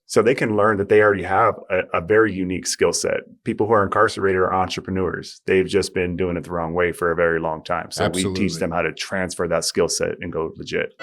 So they can learn that they already have a very unique skill set. People who are incarcerated are entrepreneurs. They've just been doing it the wrong way for a very long time. So we teach Absolutely. them how to transfer that skill set and go legit.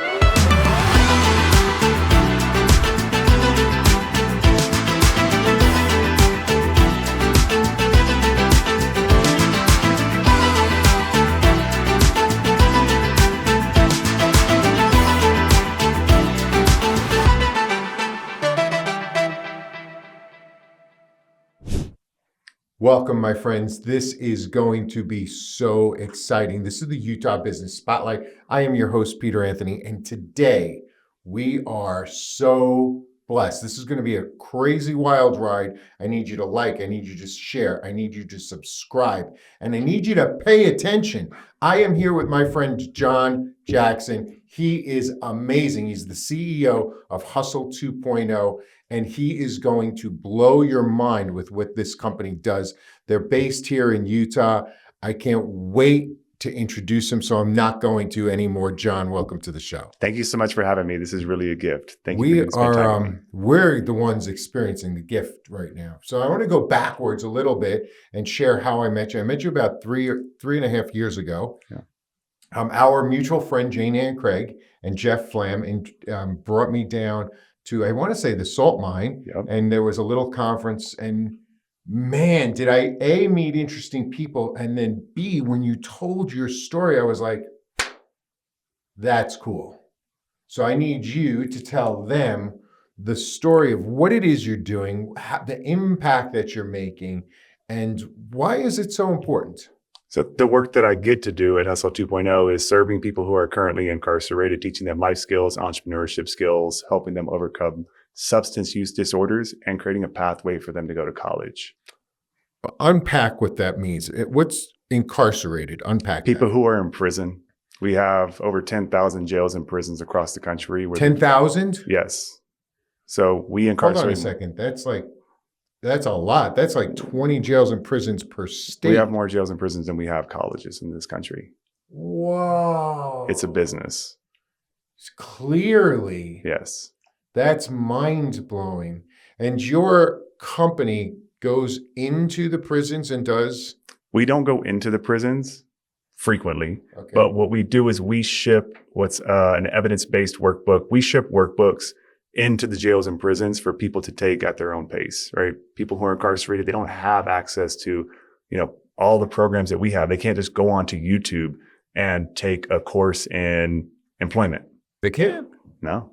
Welcome, my friends. This is going to be so exciting. This is the Utah Business Spotlight. I am your host, Peter Anthony, and today we are so blessed. This is going to be a crazy wild ride. I need you to like, I need you to share, I need you to subscribe, and I need you to pay attention. I am here with my friend, John Jackson. He is amazing. He's the CEO of Hustle 2.0. And he is going to blow your mind with what this company does. They're based here in Utah. I can't wait to introduce him, so I'm not going to anymore. John, welcome to the show. Thank you so much for having me. This is really a gift. Thank you for spending time with me. We're the ones experiencing the gift right now. So I want to go backwards a little bit and share how I met you. I met you about three and a half years ago. Yeah. Our mutual friend, Jane Ann Craig and Jeff Flam, brought me down to, I want to say, the salt mine. Yep. And there was a little conference, and man, did I A, meet interesting people, and then B, when you told your story, I was like, that's cool. So I need you to tell them the story of what it is you're doing, the impact that you're making, and why is it so important? So the work that I get to do at Hustle 2.0 is serving people who are currently incarcerated, teaching them life skills, entrepreneurship skills, helping them overcome substance use disorders, and creating a pathway for them to go to college. Unpack what that means. What's incarcerated? Unpack people that. Who are in prison. We have over 10,000 jails and prisons across the country. 10,000? Yes. So we incarcerate. Hold on a second. That's a lot. That's like 20 jails and prisons per state. We have more jails and prisons than we have colleges in this country. Whoa. It's a business. Clearly. Yes. That's mind-blowing. And your company goes into the prisons and does? We don't go into the prisons frequently, okay. But what we do is we ship what's an evidence-based workbook. We ship workbooks into the jails and prisons for people to take at their own pace, right? People who are incarcerated, they don't have access to, all the programs that we have. They can't just go onto YouTube and take a course in employment. They can't? No.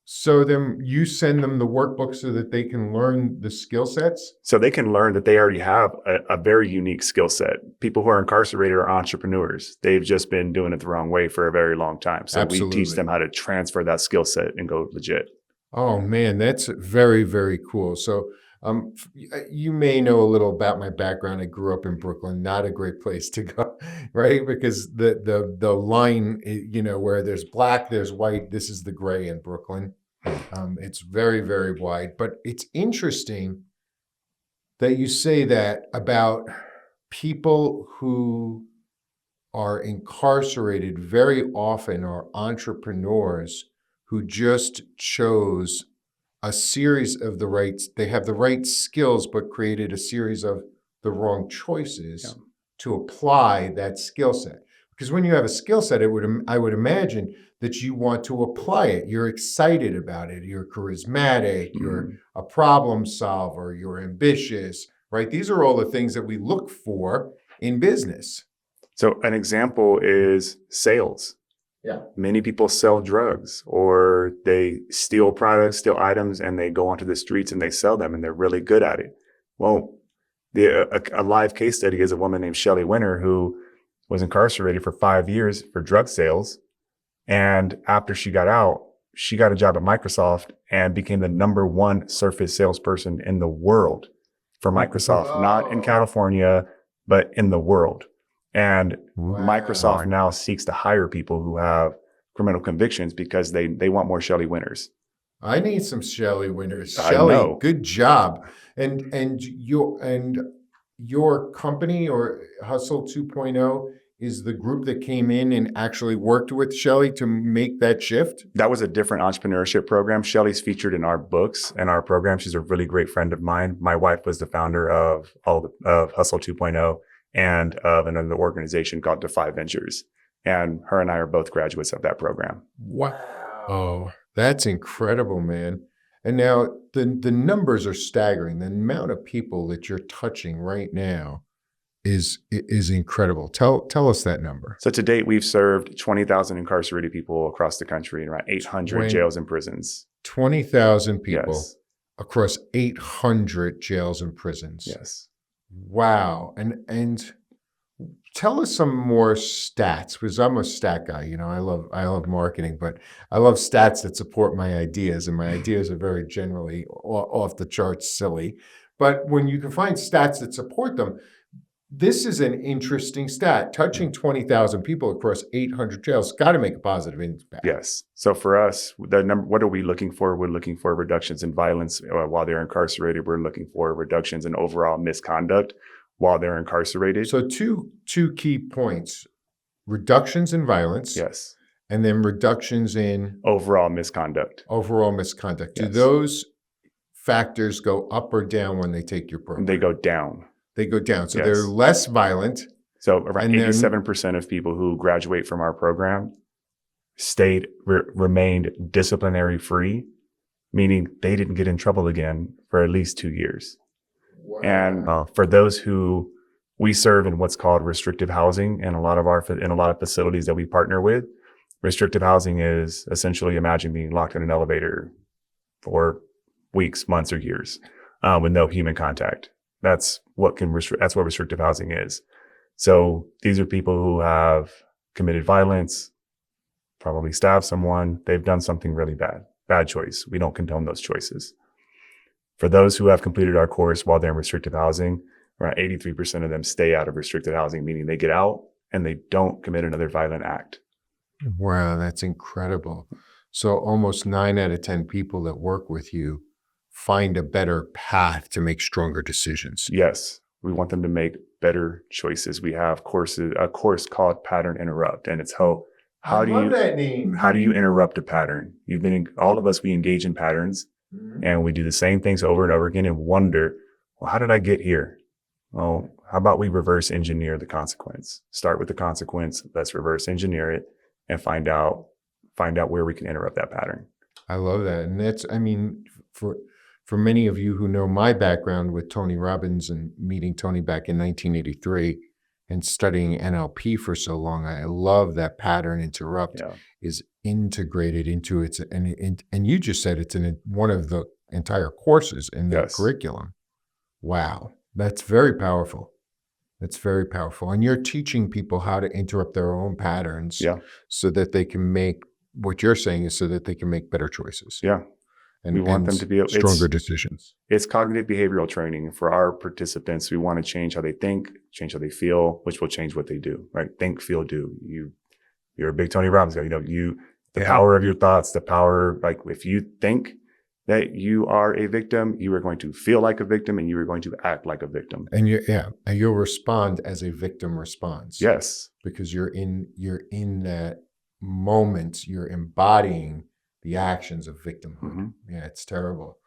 So then you send them the workbook so that they can learn the skill sets? So they can learn that they already have a very unique skill set. People who are incarcerated are entrepreneurs. They've just been doing it the wrong way for a very long time. So Absolutely. We teach them how to transfer that skill set and go legit. Oh man, that's very, very cool. So you may know a little about my background. I grew up in Brooklyn, not a great place to go, right? Because the line, where there's black, there's white, this is the gray in Brooklyn. It's very, very wide. But it's interesting that you say that about people who are incarcerated very often are entrepreneurs who just chose a series of they have the right skills, but created a series of the wrong choices to apply that skill set. Because when you have a skill set, I would imagine that you want to apply it. You're excited about it. You're charismatic. You're a problem solver. You're ambitious, right? These are all the things that we look for in business. So an example is sales. Yeah. Many people sell drugs, or they steal products, steal items, and they go onto the streets and they sell them, and they're really good at it. Well, a live case study is a woman named Shelley Winter who was incarcerated for 5 years for drug sales. And after she got out, she got a job at Microsoft and became the #1 Surface salesperson in the world for Microsoft, not in California, but in the world. And Microsoft now seeks to hire people who have criminal convictions because they want more Shelley Winters. I need some Shelley Winters. Shelley, good job. And your company, or Hustle 2.0, is the group that came in and actually worked with Shelley to make that shift? That was a different entrepreneurship program. Shelley's featured in our books and our program. She's a really great friend of mine. My wife was the founder of Hustle 2.0 and of another organization called Defy Ventures. And her and I are both graduates of that program. Wow. Oh, that's incredible, man. And now the numbers are staggering. The amount of people that you're touching right now is incredible. Tell us that number. So to date, we've served 20,000 incarcerated people across the country in around 800 jails and prisons. 20,000 people Yes. across 800 jails and prisons. Yes. Wow. And tell us some more stats, because I'm a stat guy. You know, I love marketing, but I love stats that support my ideas, and my ideas are very generally off the charts silly. But when you can find stats that support them, this is an interesting stat. Touching 20,000 people across 800 jails got to make a positive impact. Yes. So for us, the number, what are we looking for? We're looking for reductions in violence while they're incarcerated. We're looking for reductions in overall misconduct while they're incarcerated. So two key points: reductions in violence, Yes. and then reductions in Overall misconduct. overall misconduct. Do Yes. those factors go up or down when they take your program? They go down. They go down. So Yes. they're less violent. So around And then- 87% of people who graduate from our program remained disciplinary free, meaning they didn't get in trouble again for at least 2 years. And for those who we serve in what's called restrictive housing, and a lot of facilities that we partner with, restrictive housing is essentially, imagine being locked in an elevator for weeks, months, or years with no human contact. That's what restrictive housing is. So these are people who have committed violence, probably stabbed someone. They've done something really bad choice. We don't condone those choices. For those who have completed our course while they're in restrictive housing, around 83% of them stay out of restricted housing, meaning they get out and they don't commit another violent act. Wow, that's incredible. So almost 9 out of 10 people that work with you find a better path to make stronger decisions. Yes, we want them to make better choices. We have a course called Pattern Interrupt, and it's how I do love you that name. how do you interrupt a pattern? All of us, we engage in patterns. Mhm. And we do the same things over and over again and wonder, well, how did I get here? Well, how about we reverse engineer the consequence? Start with the consequence. Let's reverse engineer it and find out where we can interrupt that pattern. I love that. And that's, I mean, for many of you who know my background with Tony Robbins and meeting Tony back in 1983 and studying NLP for so long, I love that pattern interrupt is integrated into its, and you just said it's in one of the entire courses in the curriculum. Wow. That's very powerful. That's very powerful. And you're teaching people how to interrupt their own patterns so that they can make, what you're saying is so that they can make better choices. Yeah. And we want them to be stronger decisions. It's cognitive behavioral training for our participants. We want to change how they think, change how they feel, which will change what they do, right? Think, feel, do. You're a big Tony Robbins guy. You know, the power of your thoughts, the power, like if you think that you are a victim, you are going to feel like a victim and you are going to act like a victim. And you'll respond as a victim responds. Yes. Because you're in that moment, you're embodying the actions of victimhood. Mm-hmm. Yeah, it's terrible.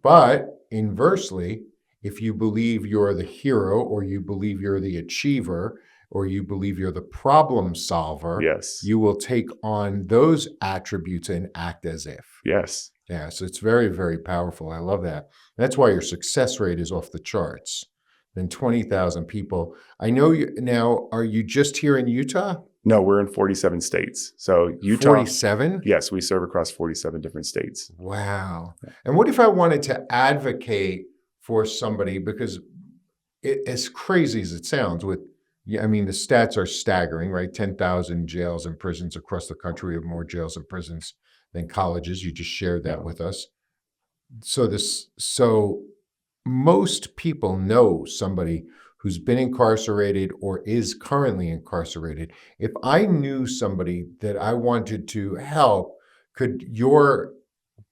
But inversely, if you believe you're the hero, or you believe you're the achiever, or you believe you're the problem solver, you will take on those attributes and act as if. Yes. Yeah, so it's very, very powerful. I love that. That's why your success rate is off the charts. Then 20,000 people. I know you now. Are you just here in Utah? No, we're in 47 states. So Utah. 47? Yes, we serve across 47 different states. Wow. And what if I wanted to advocate for somebody, because as crazy as it sounds, the stats are staggering, right? 10,000 jails and prisons across the country. We have more jails and prisons than colleges. You just shared that with us. So most people know somebody who's been incarcerated or is currently incarcerated. If I knew somebody that I wanted to help, could your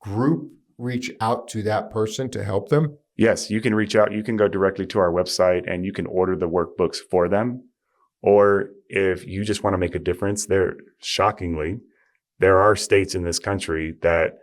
group reach out to that person to help them? Yes, you can reach out. You can go directly to our website and you can order the workbooks for them. Or if you just want to make a difference, shockingly, there are states in this country that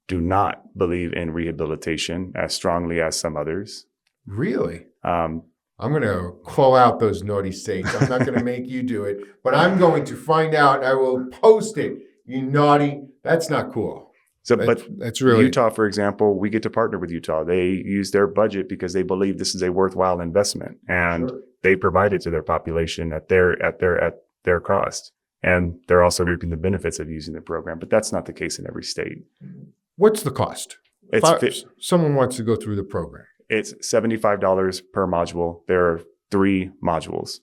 do not believe in rehabilitation as strongly as some others. Really? Um, I'm going to call out those naughty states. I'm not going to make you do it, but I'm going to find out. I will post it. You naughty. That's not cool. but That's really Utah, for example, we get to partner with Utah. They use their budget because they believe this is a worthwhile investment, and Sure. they provide it to their population at their cost. And they're also reaping the benefits of using the program. But that's not the case in every state. What's the cost? It's Someone wants to go through the program. It's $75 per module. There are 3 modules.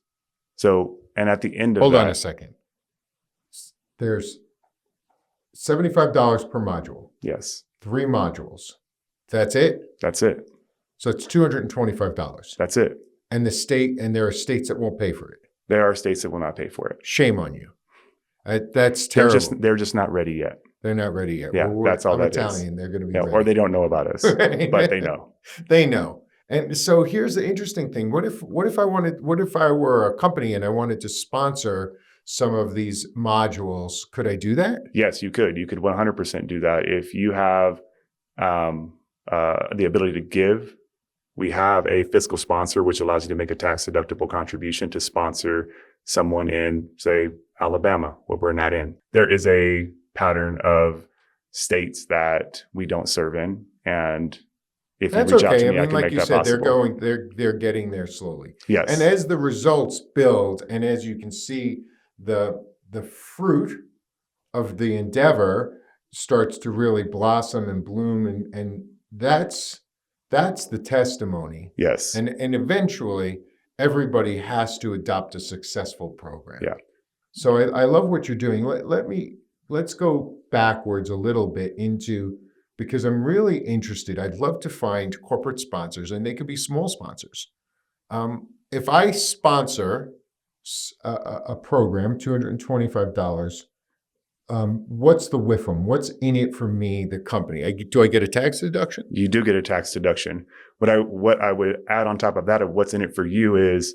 So, and at the end of Hold that, on a second. There's $75 per module, yes, 3 modules. That's it? that's it. So it's $225. That's it. And there are states that won't pay for it. There are states that will not pay for it. Shame on you. That's terrible. They're just not ready yet. They're not ready yet. Yeah, that's all I'm that is. Italian. They're going to be Yeah, ready. or they don't know about us, Right. but they know. They know. And so here's the interesting thing. What if I were a company and I wanted to sponsor some of these modules? Could I do that? Yes, you could. You could 100% do that. If you have the ability to give, we have a fiscal sponsor, which allows you to make a tax deductible contribution to sponsor someone in, say, Alabama, where we're not in. There is a pattern of states that we don't serve in. And if That's you reach out okay. to me, I I mean, can like make you that said, possible. they're getting there slowly. Yes. And as the results build, and as you can see, the fruit of the endeavor starts to really blossom and bloom, and that's the testimony. Yes. And eventually, everybody has to adopt a successful program. Yeah. So I love what you're doing. Let's go backwards a little bit into, because I'm really interested. I'd love to find corporate sponsors, and they could be small sponsors. If I sponsor a program, $225, what's the WIFM? What's in it for me, the company? Do I get a tax deduction? You do get a tax deduction. What I would add on top of that of what's in it for you is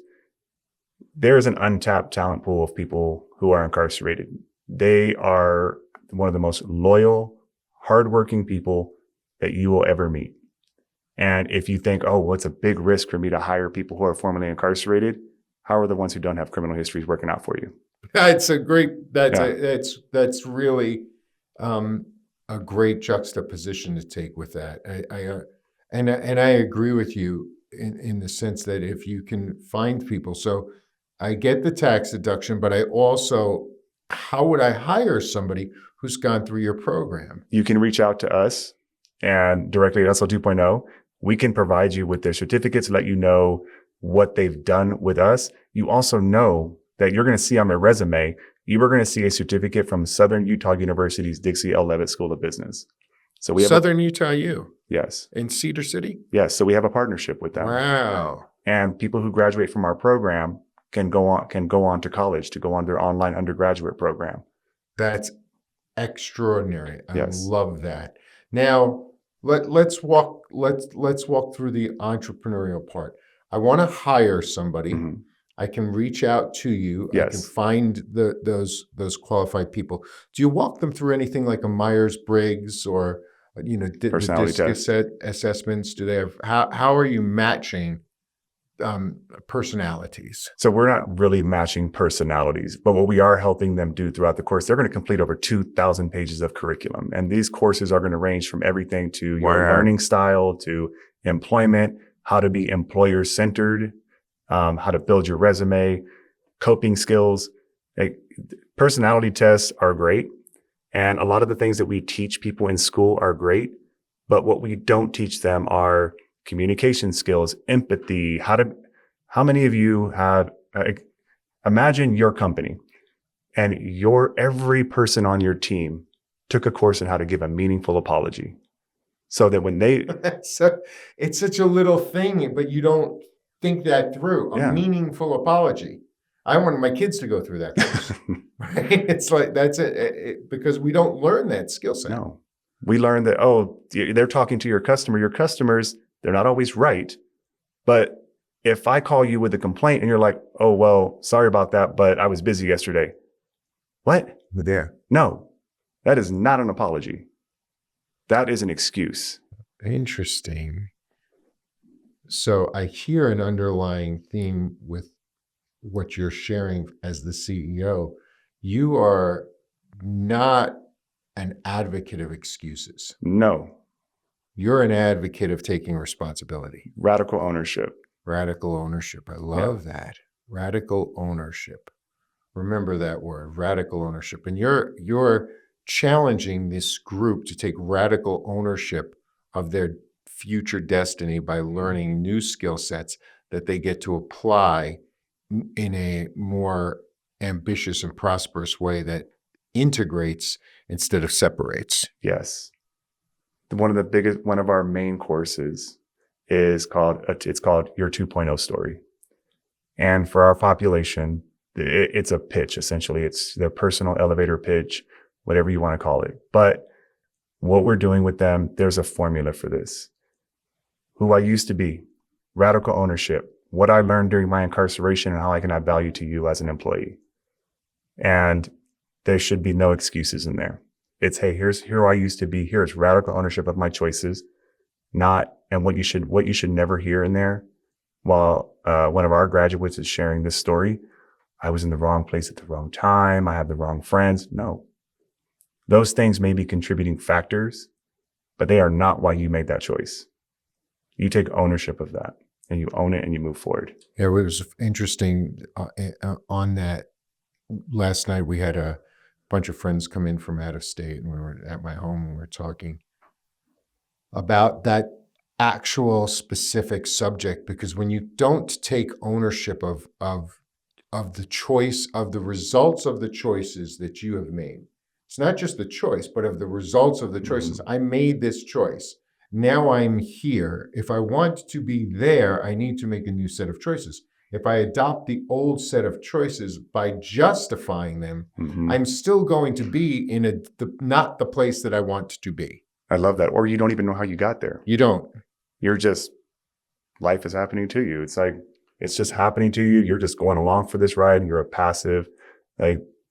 there is an untapped talent pool of people who are incarcerated. They are one of the most loyal, hardworking people that you will ever meet. And if you think, oh, well, it's a big risk for me to hire people who are formerly incarcerated, how are the ones who don't have criminal histories working out for you? That's a great. Yeah. That's really a great juxtaposition to take with that. And I agree with you in the sense that if you can find people, so I get the tax deduction, but I also, how would I hire somebody who's gone through your program? You can reach out to us and directly at SL 2.0. We can provide you with their certificates, let you know what they've done with us. You also know that you're going to see on their resume, you are going to see a certificate from Southern Utah University's Dixie L. Levitt School of Business. So we have Southern Utah U yes. in Cedar City. Yes. So we have a partnership with them. Wow. And people who graduate from our program can go on to college, to go on their online undergraduate program. That's extraordinary. I Yes. love that. Now let's walk through the entrepreneurial part. I want to hire somebody. Mhm. I can reach out to you. I can Yes. find those qualified people. Do you walk them through anything like a Myers-Briggs or the Personality DISC assessments? Do they have how are you matching personalities? So we're not really matching personalities, but what we are helping them do throughout the course, they're going to complete over 2,000 pages of curriculum. And these courses are going to range from everything to your Wow. learning style, to employment, how to be employer centered, how to build your resume, coping skills. Personality tests are great. And a lot of the things that we teach people in school are great. But what we don't teach them are communication skills, empathy, how many of you have, imagine your company and every person on your team took a course on how to give a meaningful apology. So that when they, So it's such a little thing, but you don't think that through. A Yeah. meaningful apology. I wanted my kids to go through that course. Right? It's like that's it, because we don't learn that skill set. no, we learned that, oh, they're talking to your customer. Your customers, they're not always right, but if I call you with a complaint and you're like, oh, well, sorry about that, but I was busy yesterday. What? Yeah. No, that is not an apology. That is an excuse. Interesting. So I hear an underlying theme with what you're sharing as the CEO. You are not an advocate of excuses. No, You're an advocate of taking responsibility. radical ownership. Radical ownership. I love that. Radical ownership. Remember that word, radical ownership. And you're challenging this group to take radical ownership of their future destiny by learning new skill sets that they get to apply in a more ambitious and prosperous way that integrates instead of separates. Yes. One of our main courses is called Your 2.0 Story. And for our population, it's a pitch, essentially. It's their personal elevator pitch, whatever you want to call it. But what we're doing with them, there's a formula for this. Who I used to be, radical ownership, what I learned during my incarceration and how I can add value to you as an employee. And there should be no excuses in there. It's, hey, here's who I used to be. Here's radical ownership of my choices, and what you should never hear in there. While one of our graduates is sharing this story, I was in the wrong place at the wrong time. I have the wrong friends. No, those things may be contributing factors, but they are not why you made that choice. You take ownership of that and you own it and you move forward. It was interesting on that. Last night we had a bunch of friends come in from out of state, and we were at my home and we were talking about that actual specific subject, because when you don't take ownership of the choice, of the results of the choices that you have made, it's not just the choice, but of the results of the choices. I made this choice. Now I'm here. If I want to be there, I need to make a new set of choices. If I adopt the old set of choices by justifying them, I'm still going to be in not the place that I want to be. I love that. Or you don't even know how you got there. You don't. Life is happening to you. It's like, it's just happening to you. You're just going along for this ride and you're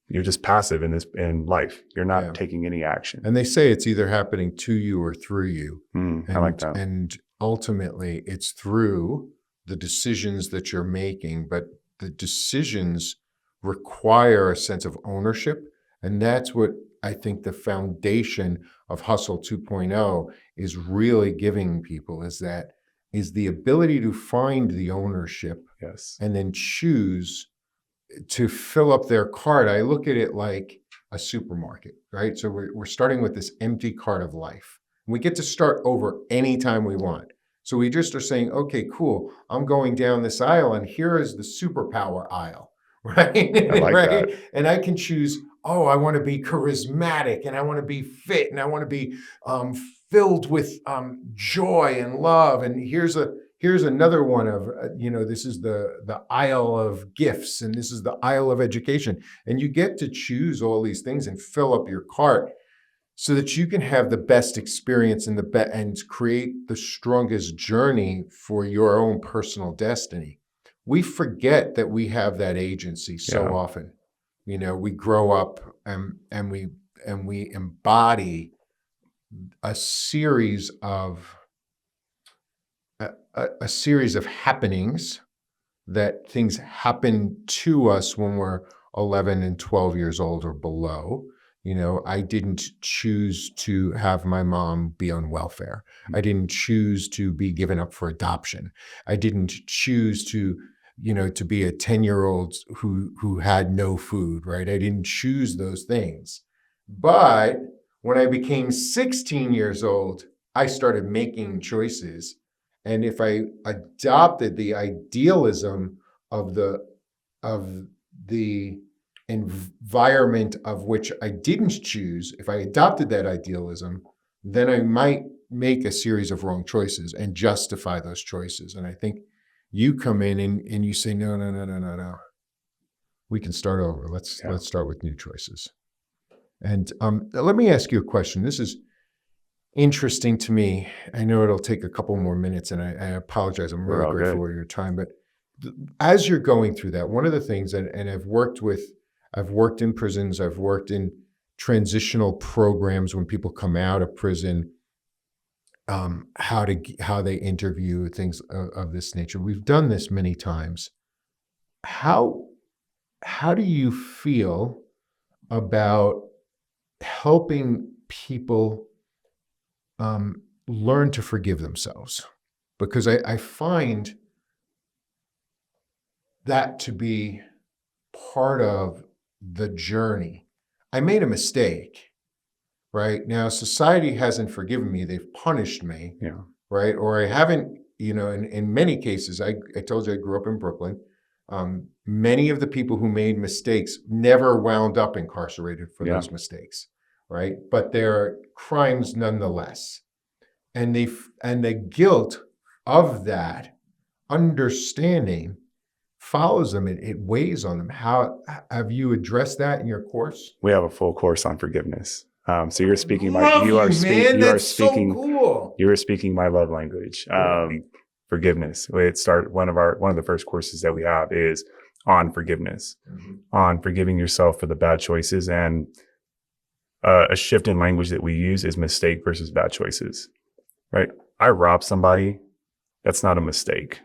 you're just passive in life. You're not taking any action. And they say it's either happening to you or through you. I like that. And ultimately it's through the decisions that you're making, but the decisions require a sense of ownership. And that's what I think the foundation of Hustle 2.0 is really giving people, is the ability to find the ownership. Yes. And then choose to fill up their cart. I look at it like a supermarket, right? So we're starting with this empty cart of life. We get to start over anytime we want. So we just are saying, okay, cool. I'm going down this aisle and here is the superpower aisle, right? I like right? that. And I can choose, I want to be charismatic and I want to be fit and I want to be filled with joy and love. And here's another one of, this is the aisle of gifts and this is the aisle of education. And you get to choose all these things and fill up your cart so that you can have the best experience and create the strongest journey for your own personal destiny. We forget that we have that agency so often. We grow up and we embody a series of happenings, that things happen to us when we're 11 and 12 years old or below. I didn't choose to have my mom be on welfare. I didn't choose to be given up for adoption. I didn't choose to be a 10-year-old who had no food, right? I didn't choose those things. But when I became 16 years old, I started making choices. And if I adopted the idealism of the environment of which I didn't choose, if I adopted that idealism, then I might make a series of wrong choices and justify those choices. And I think you come in and you say, no. We can start over. Let's start with new choices. And let me ask you a question. This is interesting to me. I know it'll take a couple more minutes, and I apologize. I'm really grateful for your time. But as you're going through that, one of the things, and I've worked in prisons, I've worked in transitional programs when people come out of prison, how they interview, things of this nature. We've done this many times. How how do you feel about helping people learn to forgive themselves? Because I find that to be part of the journey. I made a mistake, right? Now, society hasn't forgiven me, they've punished me, Yeah. right? Or I haven't, in many cases, I told you I grew up in Brooklyn. Many of the people who made mistakes never wound up incarcerated for Yeah. those mistakes, right? But they're crimes nonetheless. And and the guilt of that understanding follows them. It weighs on them. How have you addressed that in your course? We have a full course on forgiveness. So you're speaking Love you, man. you are That's so speaking cool. you are speaking my love language. Forgiveness. One of the first courses that we have is on forgiveness, on forgiving yourself for the bad choices, and a shift in language that we use is mistake versus bad choices. Right? I robbed somebody. That's not a mistake.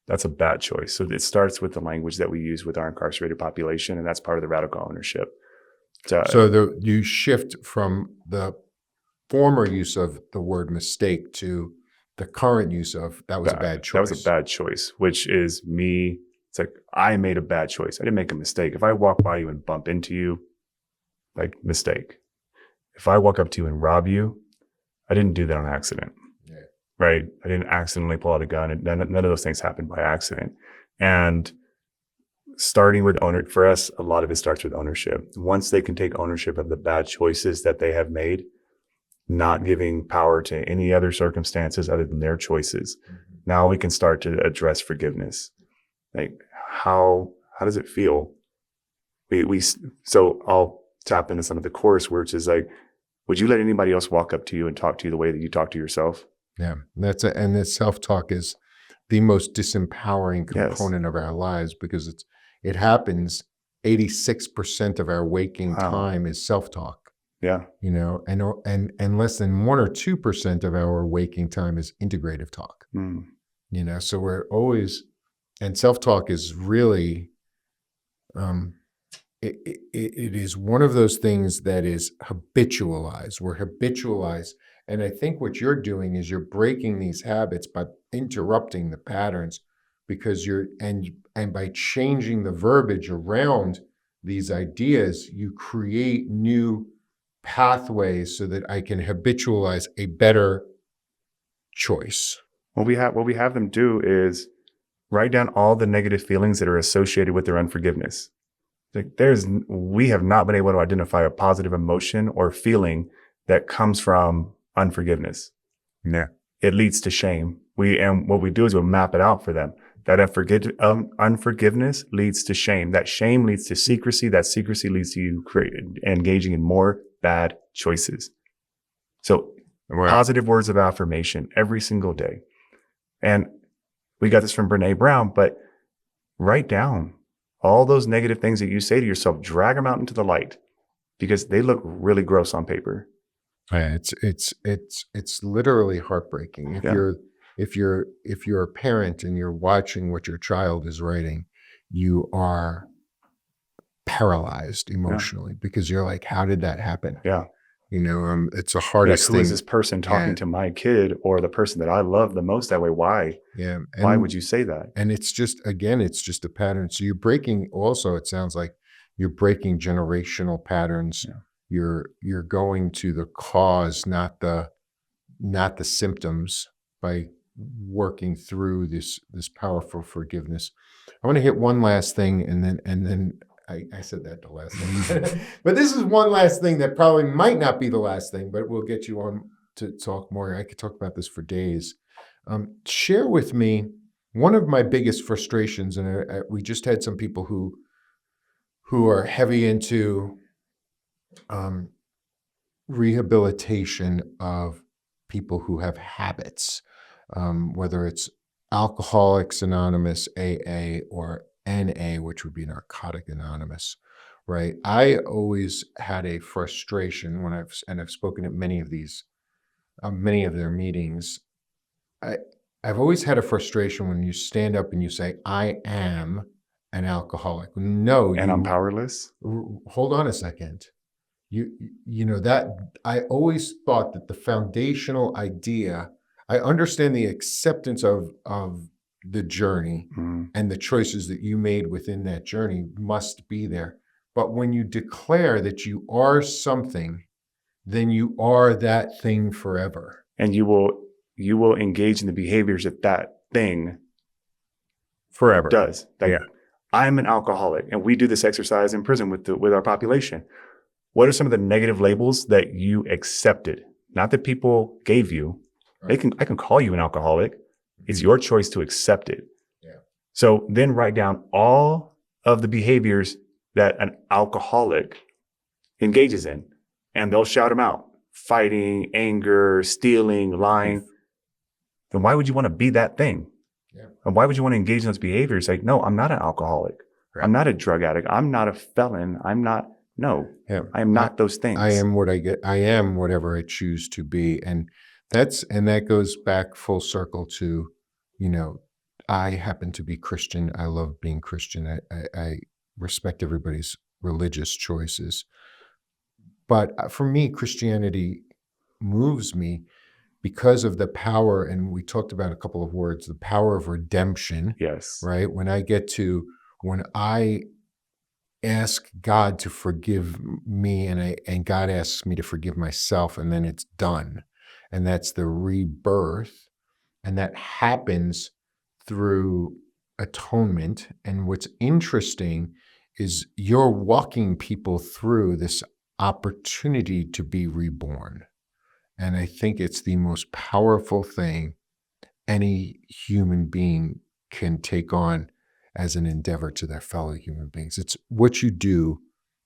That's a bad choice. So it starts with the language that we use with our incarcerated population, and that's part of the radical ownership. So you shift from the former use of the word mistake to the current use of that was a bad choice. That was a bad choice, which is me. It's like, I made a bad choice. I didn't make a mistake. If I walk by you and bump into you, like, mistake. If I walk up to you and rob you, I didn't do that on accident. Yeah. Right? I didn't accidentally pull out a gun. And none of those things happened by accident. And starting with for us, a lot of it starts with ownership. Once they can take ownership of the bad choices that they have made, not giving power to any other circumstances other than their choices. Now we can start to address forgiveness. Like, how does it feel? So I'll tap into some of the course, which is like, would you let anybody else walk up to you and talk to you the way that you talk to yourself? Yeah, and the self-talk is the most disempowering component of our lives, because it happens 86% of our waking time is self-talk. Yeah. And less than 1 or 2% of our waking time is integrative talk. So we're always, and self-talk is really, it is one of those things that is habitualized. We're habitualized. And I think what you're doing is you're breaking these habits by interrupting the patterns, because and by changing the verbiage around these ideas, you create new pathways so that I can habitualize a better choice. What we have them do is write down all the negative feelings that are associated with their unforgiveness. Like, we have not been able to identify a positive emotion or feeling that comes from unforgiveness. Yeah. It leads to shame. And what we do is we'll map it out for them. That unforgiveness leads to shame. That shame leads to secrecy. That secrecy leads to you engaging in more bad choices. So positive words of affirmation every single day. And we got this from Brene Brown, but write down all those negative things that you say to yourself, drag them out into the light, because they look really gross on paper. Yeah, it's literally heartbreaking. If you're a parent and you're watching what your child is writing, you are paralyzed emotionally, because you're like, how did that happen? Yeah. It's the hardest Who thing. is this person talking to my kid, or the person that I love the most that way? Why? Yeah. Why would you say that? And it's just a pattern. So you're breaking, also, it sounds like you're breaking generational patterns. Yeah. You're going to the cause, not the symptoms, by working through this powerful forgiveness. I want to hit one last thing, and then I said that the last thing, but this is one last thing that probably might not be the last thing, but we'll get you on to talk more. I could talk about this for days. Share with me one of my biggest frustrations, and we just had some people who are heavy into rehabilitation of people who have habits, whether it's Alcoholics Anonymous, AA, or NA, which would be Narcotic Anonymous, right? I always had a frustration when I've spoken at many of these, many of their meetings. I, I've always had a frustration when you stand up and you say, "I am an alcoholic." No, And I'm powerless. hold on a second. You you know that I always thought that the foundational idea, I understand the acceptance of the journey Mhm. and the choices that you made within that journey must be there. But when you declare that you are something, then you are that thing forever. And you will engage in the behaviors that that thing Forever. does. Like, Yeah. I'm an alcoholic, and we do this exercise in prison with our population. What are some of the negative labels that you accepted? Not that people gave you. Right. I can call you an alcoholic. It's your choice to accept it. Yeah. So then write down all of the behaviors that an alcoholic engages in, and they'll shout them out: fighting, anger, stealing, lying. Then why would you want to be that thing? Yeah. And why would you want to engage in those behaviors? Like, no, I'm not an alcoholic. Right. I'm not a drug addict. I'm not a felon. No, Yeah. I am not those things. I am what I get. I am whatever I choose to be, and that goes back full circle to, I happen to be Christian. I love being Christian. I respect everybody's religious choices, but for me, Christianity moves me because of the power. And we talked about a couple of words: the power of redemption. Yes. Right? When I ask God to forgive me, and God asks me to forgive myself, and then it's done. And that's the rebirth. And that happens through atonement. And what's interesting is you're walking people through this opportunity to be reborn. And I think it's the most powerful thing any human being can take on as an endeavor to their fellow human beings. It's what you do,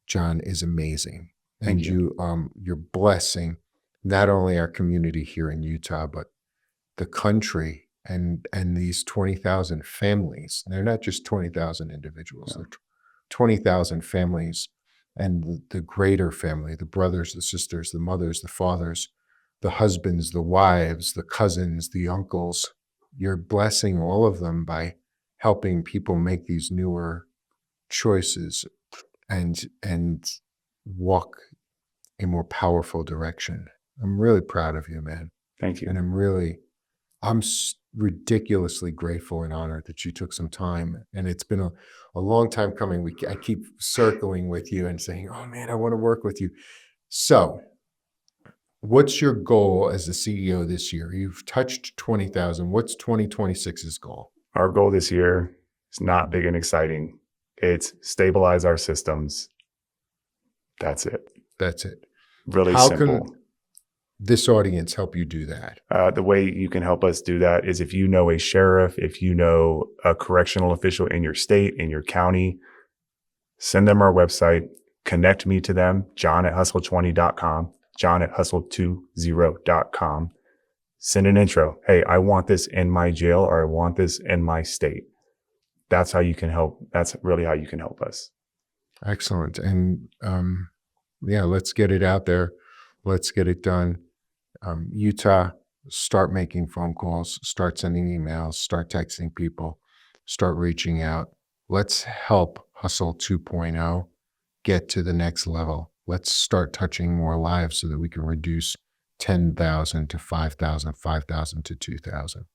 John, is amazing. And Thank you. you're blessing not only our community here in Utah, but the country and these 20,000 families. They're not just 20,000 individuals, No. they're 20,000 families, and the greater family, the brothers, the sisters, the mothers, the fathers, the husbands, the wives, the cousins, the uncles. You're blessing all of them by helping people make these newer choices and walk a more powerful direction. I'm really proud of you, man. Thank you. And I'm ridiculously grateful and honored that you took some time. And it's been a long time coming. I keep circling with you and saying, "Oh man, I want to work with you." So what's your goal as the CEO this year? You've touched 20,000. What's 2026's goal? Our goal this year is not big and exciting. It's stabilize our systems. That's it. That's it. Really How simple. can this audience help you do that? The way you can help us do that is if you know a sheriff, if you know a correctional official in your state, in your county, send them our website, connect me to them, john@hustle20.com, john@hustle20.com. Send an intro. Hey, I want this in my jail, or I want this in my state. That's how you can help. That's really how you can help us. Excellent. And let's get it out there. Let's get it done. Utah, start making phone calls, start sending emails, start texting people, start reaching out. Let's help Hustle 2.0 get to the next level. Let's start touching more lives so that we can reduce 10,000 to 5,000, 5,000 to 2,000.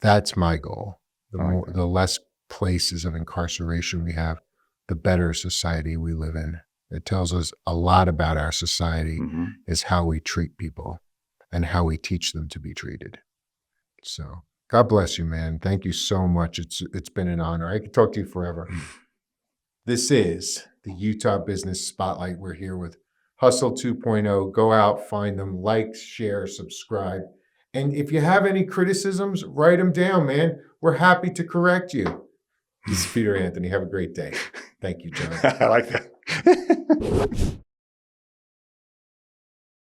That's my goal. The less places of incarceration we have, the better society we live in. It tells us a lot about our society, is how we treat people and how we teach them to be treated. So God bless you, man. Thank you so much. It's been an honor. I could talk to you forever. This is the Utah Business Spotlight. We're here with Hustle 2.0. Go out, find them, like, share, subscribe. And if you have any criticisms, write them down, man. We're happy to correct you. This is Peter Anthony. Have a great day. Thank you, John. I like that.